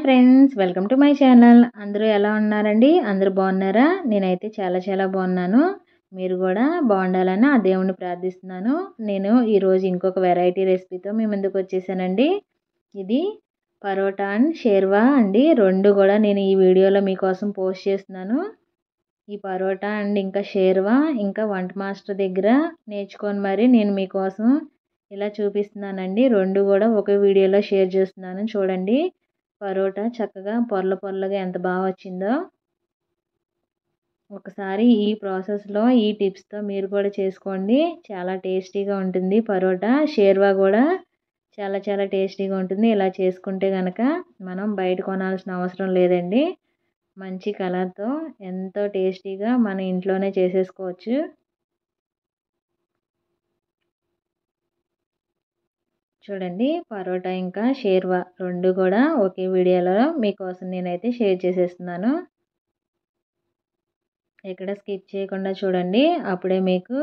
Friends, welcome to my channel. అందరూ ఎలా ఉన్నారండి? అందరూ బాగున్నారా? నేనైతే చాలా బాగున్నాను. మీరు కూడా బాగుండాలని ఆ దేవుణ్ణి ప్రార్థిస్తున్నాను. నేను ఈరోజు ఇంకొక వెరైటీ రెసిపీతో మీ ముందుకు వచ్చేసానండి. ఇది పరోటా అండ్ షేర్వా అండి. రెండు కూడా నేను ఈ వీడియోలో మీకోసం పోస్ట్ చేస్తున్నాను. ఈ పరోటా అండ్ ఇంకా షేర్వా ఇంకా వంట మాస్టర్ దగ్గర నేర్చుకొని మరి నేను మీకోసం ఇలా చూపిస్తున్నానండి. రెండు కూడా ఒకే వీడియోలో షేర్ చేస్తున్నాను. చూడండి, పరోటా చక్కగా పొరలుగా ఎంత బాగా వచ్చిందో. ఒకసారి ఈ ప్రాసెస్లో ఈ టిప్స్తో మీరు కూడా చేసుకోండి. చాలా టేస్టీగా ఉంటుంది పరోటా. షేర్వా కూడా చాలా టేస్టీగా ఉంటుంది. ఇలా చేసుకుంటే కనుక మనం బయట కొనాల్సిన అవసరం లేదండి. మంచి కలర్తో ఎంతో టేస్టీగా మన ఇంట్లోనే చేసేసుకోవచ్చు. చూడండి, పరోటా ఇంకా షేర్వా రెండు కూడా ఒకే వీడియోలో మీకోసం నేనైతే షేర్ చేసేస్తున్నాను. ఎక్కడ స్కిప్ చేయకుండా చూడండి. అప్పుడే మీకు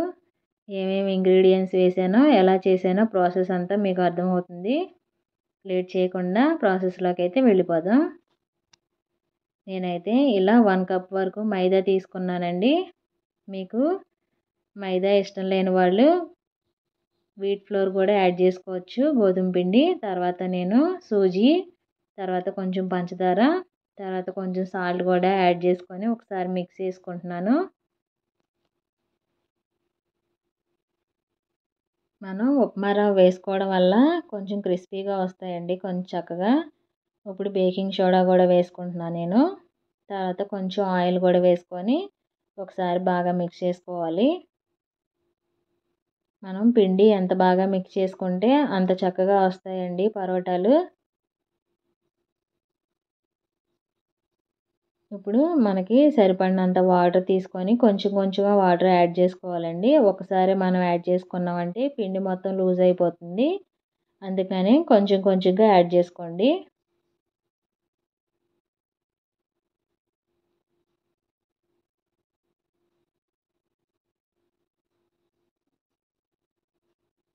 ఏమేమి ఇంగ్రీడియంట్స్ వేసానో ఎలా చేశానో ప్రాసెస్ అంతా మీకు అర్థమవుతుంది. లేట్ చేయకుండా ప్రాసెస్లోకి అయితే వెళ్ళిపోదాం. నేనైతే ఇలా 1 కప్ వరకు మైదా తీసుకున్నానండి. మీకు మైదా ఇష్టం లేని వాళ్ళు వీట్ ఫ్లోర్ కూడా యాడ్ చేసుకోవచ్చు, గోధుమ పిండి. తర్వాత నేను సూజీ, తర్వాత కొంచెం పంచదార, తర్వాత కొంచెం సాల్ట్ కూడా యాడ్ చేసుకొని ఒకసారి మిక్స్ చేసుకుంటున్నాను. మనం ఉప్మా రవ్వ వేసుకోవడం వల్ల కొంచెం క్రిస్పీగా వస్తాయండి కొంచెం చక్కగా. ఇప్పుడు బేకింగ్ సోడా కూడా వేసుకుంటున్నాను నేను. తర్వాత కొంచెం ఆయిల్ కూడా వేసుకొని ఒకసారి బాగా మిక్స్ చేసుకోవాలి. మనం పిండి ఎంత బాగా మిక్స్ చేసుకుంటే అంత చక్కగా వస్తాయండి పరోటాలు. ఇప్పుడు మనకి సరిపడినంత వాటర్ తీసుకొని కొంచెంగా వాటర్ యాడ్ చేసుకోవాలండి. ఒకసారి మనం యాడ్ చేసుకున్నామంటే పిండి మొత్తం లూజ్ అయిపోతుంది. అందుకని కొంచెంగా యాడ్ చేసుకోండి.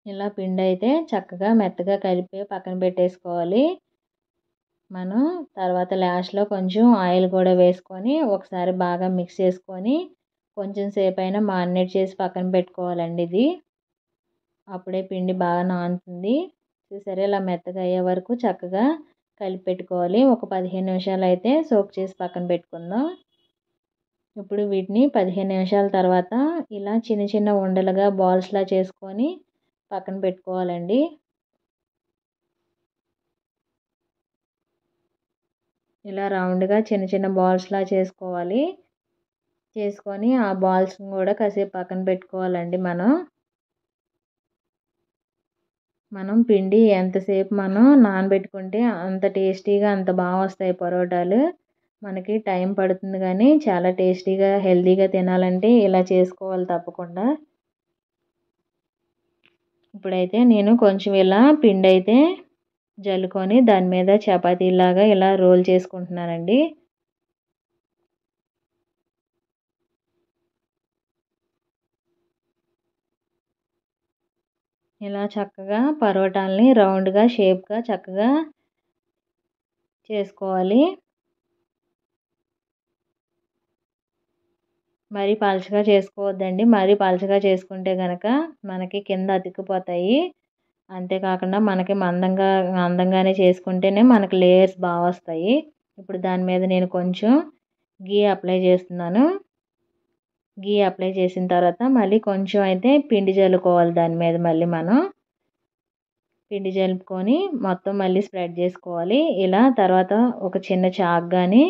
ఇలా పిండి అయితే చక్కగా మెత్తగా కలిపి పక్కన పెట్టేసుకోవాలి. మనం తర్వాత లాస్ట్లో కొంచెం ఆయిల్ కూడా వేసుకొని ఒకసారి బాగా మిక్స్ చేసుకొని కొంచెం సేపు అయినా మారినేట్ చేసి పక్కన పెట్టుకోవాలండి. ఇది అప్పుడే పిండి బాగా నానుతుంది. చూసారా, ఇలా మెత్తగా అయ్యే వరకు చక్కగా కలిపి పెట్టుకోవాలి. ఒక 15 నిమిషాలు అయితే సోక్ చేసి పక్కన పెట్టుకుందాం. ఇప్పుడు వీటిని 15 నిమిషాల తర్వాత ఇలా చిన్న ఉండలుగా బాల్స్లా చేసుకొని పక్కన పెట్టుకోవాలండి. ఇలా రౌండ్గా చిన్న బాల్స్లా చేసుకోవాలి. చేసుకొని ఆ బాల్స్ని కూడా కాసేపు పక్కన పెట్టుకోవాలండి. మనం పిండి ఎంతసేపు మనం నానబెట్టుకుంటే అంత టేస్టీగా అంత బాగా వస్తాయి పరోటాలు. మనకి టైం పడుతుంది కానీ చాలా టేస్టీగా హెల్తీగా తినాలంటే ఇలా చేసుకోవాలి తప్పకుండా. ఇప్పుడైతే నేను కొంచెం ఇలా పిండి అయితే జల్లుకొని దాని మీద చపాతీలాగా ఇలా రోల్ చేసుకుంటున్నానండి. ఇలా చక్కగా పరోటాలని రౌండ్గా షేప్గా చక్కగా చేసుకోవాలి. మరీ పలుచగా చేసుకోవద్దండి. మరీ పలుచగా చేసుకుంటే కనుక మనకి కింద అతుక్కుపోతాయి. అంతేకాకుండా మనకి మందంగానే చేసుకుంటేనే మనకి లేయర్స్ బాగా వస్తాయి. ఇప్పుడు దాని మీద నేను కొంచెం గీ అప్లై చేస్తున్నాను. గీ అప్లై చేసిన తర్వాత మళ్ళీ కొంచెం అయితే పిండి జల్లుకోవాలి. దాని మీద మళ్ళీ మనం పిండి జలుపుకొని మొత్తం మళ్ళీ స్ప్రెడ్ చేసుకోవాలి. ఇలా తర్వాత ఒక చిన్న చాక్ కానీ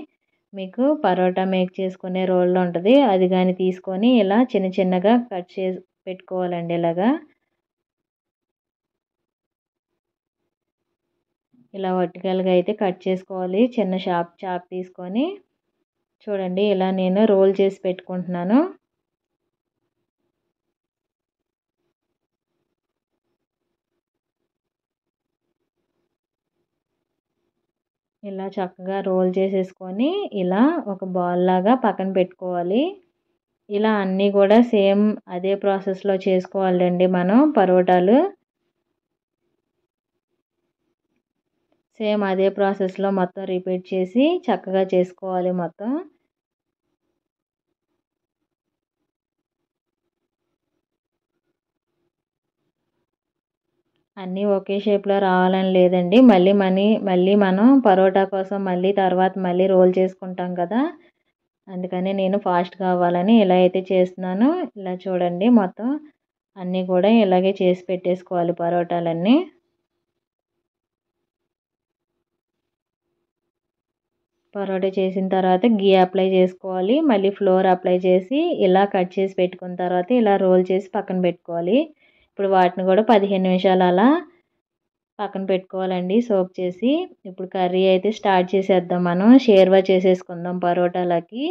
మీకు పరోటా మేక్ చేసుకునే రోల్లో ఉంటుంది, అది కానీ తీసుకొని ఇలా చిన్నగా కట్ చేసి పెట్టుకోవాలండి. ఇలా వర్టికల్గా అయితే కట్ చేసుకోవాలి. చిన్న చాక్ తీసుకొని చూడండి, ఇలా నేను రోల్ చేసి పెట్టుకుంటున్నాను. ఇలా చక్కగా రోల్ చేసేసుకొని ఇలా ఒక బాల్ లాగా పక్కన పెట్టుకోవాలి. ఇలా అన్నీ కూడా సేమ్ అదే ప్రాసెస్లో చేసుకోవాలండి మనం పరోటాలు. సేమ్ అదే ప్రాసెస్లో మొత్తం రిపీట్ చేసి చక్కగా చేసుకోవాలి మొత్తం. అన్నీ ఒకే షేప్లో రావాలని లేదండి. మళ్ళీ మనం పరోటా కోసం మళ్ళీ రోల్ చేసుకుంటాం కదా, అందుకని నేను ఫాస్ట్గా అవ్వాలని ఇలా అయితే చేస్తున్నాను. ఇలా చూడండి మొత్తం అన్నీ కూడా ఇలాగే చేసి పెట్టేసుకోవాలి పరోటాలన్నీ. పరోటా చేసిన తర్వాత గీ అప్లై చేసుకోవాలి. మళ్ళీ ఫ్లోర్ అప్లై చేసి ఇలా కట్ చేసి పెట్టుకున్న తర్వాత ఇలా రోల్ చేసి పక్కన పెట్టుకోవాలి. ఇప్పుడు వాటిని కూడా 15 నిమిషాలు అలా పక్కన పెట్టుకోవాలండి సోక్ చేసి. ఇప్పుడు కర్రీ అయితే స్టార్ట్ చేసేద్దాం. మనం షేర్వా చేసేసుకుందాం పరోటాలకి.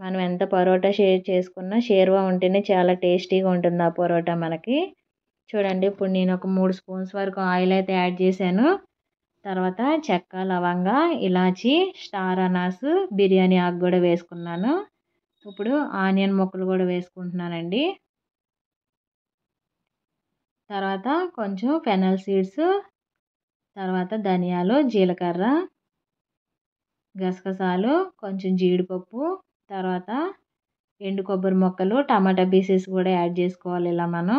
మనం ఎంత పరోటా చేసుకున్నా షేర్వా ఉంటేనే చాలా టేస్టీగా ఉంటుంది ఆ పరోటా మనకి. చూడండి ఇప్పుడు నేను ఒక 3 స్పూన్స్ వరకు ఆయిల్ అయితే యాడ్ చేశాను. తర్వాత చెక్క, లవంగా, ఇలాచి, స్టార్ అనాస్, బిర్యానీ ఆకు కూడా వేసుకున్నాను. ఇప్పుడు ఆనియన్ ముక్కలు కూడా వేసుకుంటున్నానండి. తర్వాత కొంచెం ఫెనల్ సీడ్స్, తర్వాత ధనియాలు, జీలకర్ర, గసగసాలు, కొంచెం జీడిపప్పు, తర్వాత ఎండు కొబ్బరి ముక్కలు, టమాటా పీసెస్ కూడా యాడ్ చేసుకోవాలి ఇలా మనం.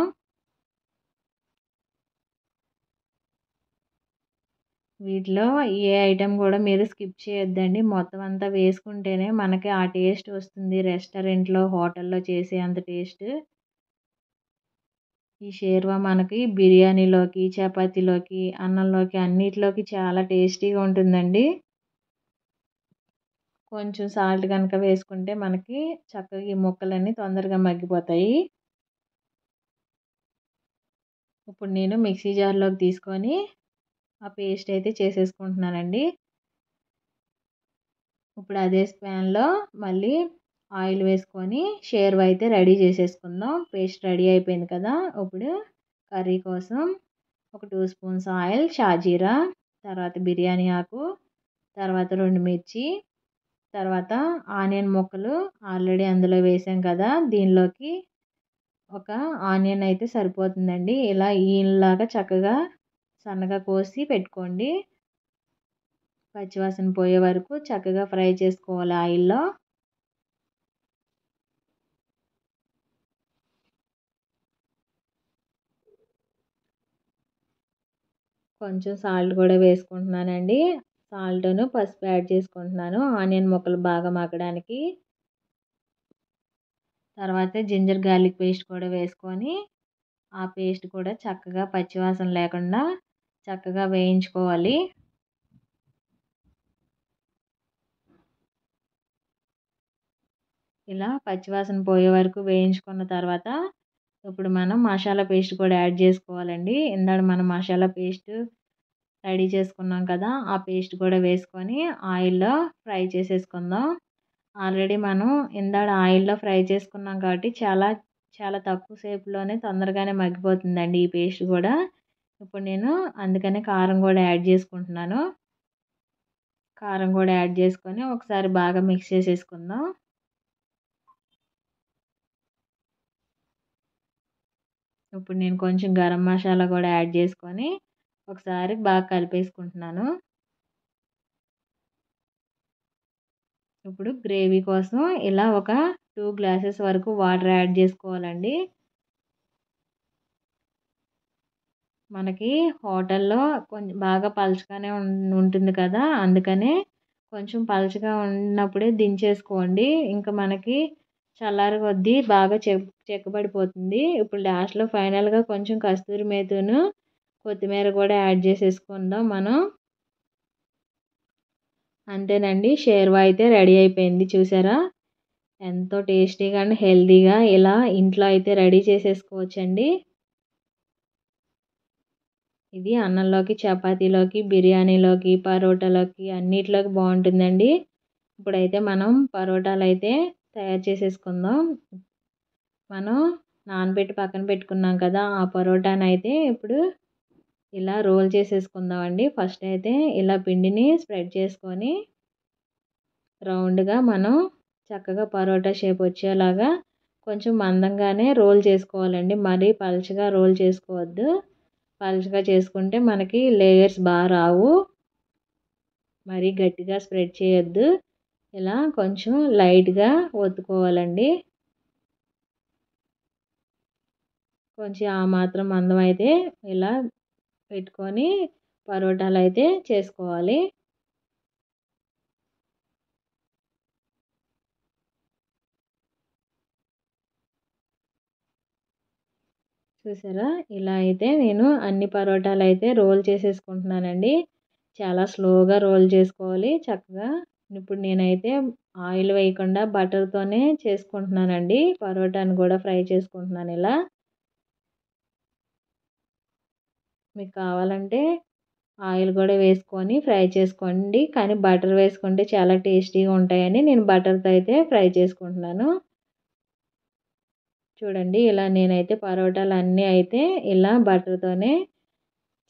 వీటిలో ఏ ఐటెం కూడా మీరు స్కిప్ చేయొద్దండి. మొత్తం అంతా వేసుకుంటేనే మనకి ఆ టేస్ట్ వస్తుంది. రెస్టారెంట్లో, హోటల్లో చేసే అంత టేస్ట్ ఈ షేర్వా మనకి బిర్యానీలోకి, చపాతీలోకి, అన్నంలోకి అన్నిటిలోకి చాలా టేస్టీగా ఉంటుందండి. కొంచెం సాల్ట్ కనుక వేసుకుంటే మనకి చక్కగా ఈ ముక్కలన్నీ తొందరగా మగ్గిపోతాయి. ఇప్పుడు నేను మిక్సీ జార్లోకి తీసుకొని ఆ పేస్ట్ అయితే చేసేసుకుంటున్నానండి. ఇప్పుడు అదే ప్యాన్లో మళ్ళీ ఆయిల్ వేసుకొని షేర్వా అయితే రెడీ చేసేసుకుందాం. పేస్ట్ రెడీ అయిపోయింది కదా. ఇప్పుడు కర్రీ కోసం ఒక 2 స్పూన్స్ ఆయిల్, షాజీరా, తర్వాత బిర్యానీ ఆకు, తర్వాత 2 మిర్చి, తర్వాత ఆనియన్ ముక్కలు ఆల్రెడీ అందులో వేసాం కదా, దీనిలోకి ఒక ఆనియన్ అయితే సరిపోతుందండి. ఇలా ఈలాగా చక్కగా సన్నగా కోసి పెట్టుకోండి. పచ్చివాసన పోయే వరకు చక్కగా ఫ్రై చేసుకోవాలి ఆయిల్లో. కొంచెం సాల్ట్ కూడా వేసుకుంటున్నానండి. సాల్ట్ను పసుపు యాడ్ చేసుకుంటున్నాను ఆనియన్ ముక్కలు బాగా మగ్గడానికి. తర్వాత జింజర్ గార్లిక్ పేస్ట్ కూడా వేసుకొని ఆ పేస్ట్ కూడా చక్కగా పచ్చివాసన లేకుండా చక్కగా వేయించుకోవాలి. ఇలా పచ్చివాసన పోయే వరకు వేయించుకున్న తర్వాత ఇప్పుడు మనం మసాలా పేస్ట్ కూడా యాడ్ చేసుకోవాలండి. ఇందాక మనం మసాలా పేస్ట్ రెడీ చేసుకున్నాం కదా, ఆ పేస్ట్ కూడా వేసుకొని ఆయిల్లో ఫ్రై చేసేసుకుందాం. ఆల్రెడీ మనం ఇందాక ఆయిల్లో ఫ్రై చేసుకున్నాం కాబట్టి చాలా చాలా తక్కువ సేపులోనే తొందరగానే మగ్గిపోతుందండి ఈ పేస్ట్ కూడా. ఇప్పుడు నేను అందుకనే కారం కూడా యాడ్ చేసుకుంటున్నాను. కారం కూడా యాడ్ చేసుకొని ఒకసారి బాగా మిక్స్ చేసేసుకుందాం. ఇప్పుడు నేను కొంచెం గరం మసాలా కూడా యాడ్ చేసుకొని ఒకసారి బాగా కలిపేసుకుంటున్నాను. ఇప్పుడు గ్రేవీ కోసం ఇలా ఒక 2 గ్లాసెస్ వరకు వాటర్ యాడ్ చేసుకోవాలండి. మనకి హోటల్లో కొంచెం బాగా పలుచగానే ఉంటుంది కదా, అందుకనే కొంచెం పలుచగా ఉన్నప్పుడే దించేసుకోండి. ఇంకా మనకి చల్లారి కొద్దీ బాగా చెక్కబడిపోతుంది. ఇప్పుడు లాస్ట్లో ఫైనల్గా కొంచెం కస్తూరి మేతిను, కొత్తిమీర కూడా యాడ్ చేసేసుకుందాం మనం. అంతేనండి, షేర్వా అయితే రెడీ అయిపోయింది. చూసారా ఎంతో టేస్టీగా అండ్ హెల్తీగా ఇలా ఇంట్లో అయితే రెడీ చేసేసుకోవచ్చండి. ఇది అన్నంలోకి, చపాతీలోకి, బిర్యానీలోకి, పరోటాలోకి అన్నిట్లోకి బాగుంటుందండి. ఇప్పుడైతే మనం పరోటాలు అయితే తయారు చేసేసుకుందాం. మనం నానబెట్టి పక్కన పెట్టుకున్నాం కదా, ఆ పరోటాను అయితే ఇప్పుడు ఇలా రోల్ చేసేసుకుందామండి. ఫస్ట్ అయితే ఇలా పిండిని స్ప్రెడ్ చేసుకొని రౌండ్గా మనం చక్కగా పరోటా షేప్ వచ్చేలాగా కొంచెం మందంగానే రోల్ చేసుకోవాలండి. మరీ పలుచగా రోల్ చేసుకోవద్దు. పలుచగా చేసుకుంటే మనకి లేయర్స్ బాగా రావు. మరీ గట్టిగా స్ప్రెడ్ చేయొద్దు. ఇలా కొంచెం లైట్గా ఒత్తుకోవాలండి. కొంచెం ఆ మాత్రం మందం అయితే ఇలా పెట్టుకొని పరోటాలు అయితే చేసుకోవాలి. చూసారా, ఇలా అయితే నేను అన్ని పరోటాలు అయితే రోల్ చేసేసుకుంటున్నానండి. చాలా స్లోగా రోల్ చేసుకోవాలి చక్కగా. ఇప్పుడు నేనైతే ఆయిల్ వేయకుండా బటర్తోనే చేసుకుంటున్నానండి. పరోటాను కూడా ఫ్రై చేసుకుంటున్నాను ఇలా. మీకు కావాలంటే ఆయిల్ కూడా వేసుకొని ఫ్రై చేసుకోండి. కానీ బటర్ వేసుకుంటే చాలా టేస్టీగా ఉంటాయని నేను బటర్తో అయితే ఫ్రై చేసుకుంటున్నాను. చూడండి, ఇలా నేనైతే పరోటాలు అన్నీ అయితే ఇలా బటర్తోనే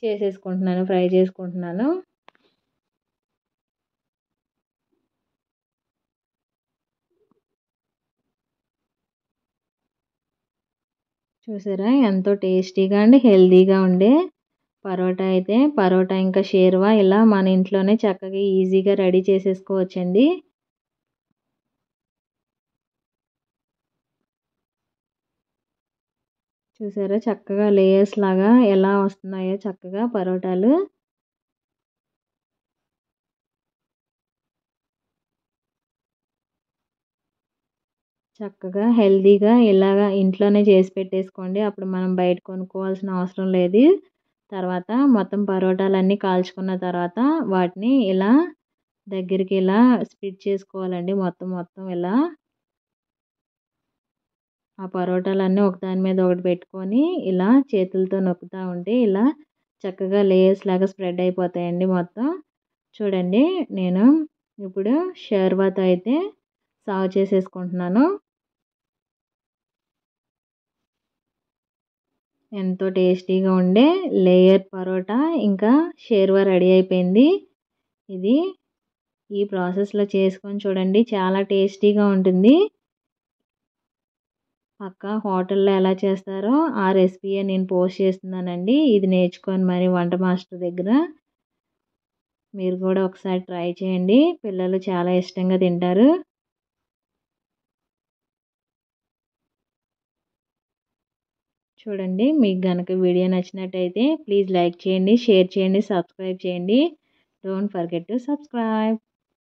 చేసేసుకుంటున్నాను, ఫ్రై చేసుకుంటున్నాను. చూసారా, ఎంతో టేస్టీగా అండ్ హెల్తీగా ఉండే పరోటా ఇంకా షేర్వా ఇలా మన ఇంట్లోనే చక్కగా ఈజీగా రెడీ చేసేసుకోవచ్చండి. చూసారా, చక్కగా లేయర్స్ లాగా ఎలా వస్తున్నాయో చక్కగా పరోటాలు. చక్కగా హెల్తీగా ఇలాగా ఇంట్లోనే చేసి పెట్టేసుకోండి. అప్పుడు మనం బయట కొనుక్కోవాల్సిన అవసరం లేదు. తర్వాత మొత్తం పరోటాలన్నీ కాల్చుకున్న తర్వాత వాటిని ఇలా దగ్గరికి ఇలా స్ప్లిట్ చేసుకోవాలండి. మొత్తం మొత్తం ఇలా ఆ పరోటాలన్నీ ఒకదాని మీద ఒకటి పెట్టుకొని ఇలా చేతులతో నొక్కుతూ ఉంటే ఇలా చక్కగా లేయర్స్ లాగా స్ప్రెడ్ అయిపోతాయండి మొత్తం. చూడండి, నేను ఇప్పుడు షేర్వాతో అయితే సర్వ్ చేసేసుకుంటున్నాను. ఎంతో టేస్టీగా ఉండే లేయర్ పరోటా ఇంకా షేర్వా రెడీ అయిపోయింది. ఇది ఈ ప్రాసెస్లో చేసుకొని చూడండి, చాలా టేస్టీగా ఉంటుంది. పక్కా హోటల్లో ఎలా చేస్తారో ఆ రెసిపీయే నేను పోస్ట్ చేస్తున్నానండి. ఇది నేర్చుకొని మరి వంట మాస్టర్ దగ్గర. మీరు కూడా ఒకసారి ట్రై చేయండి, పిల్లలు చాలా ఇష్టంగా తింటారు. చూడండి, మీకు గనక వీడియో నచ్చినట్టయితే ప్లీజ్ లైక్ చేయండి, షేర్ చేయండి, సబ్స్క్రైబ్ చేయండి. Don't forget to subscribe.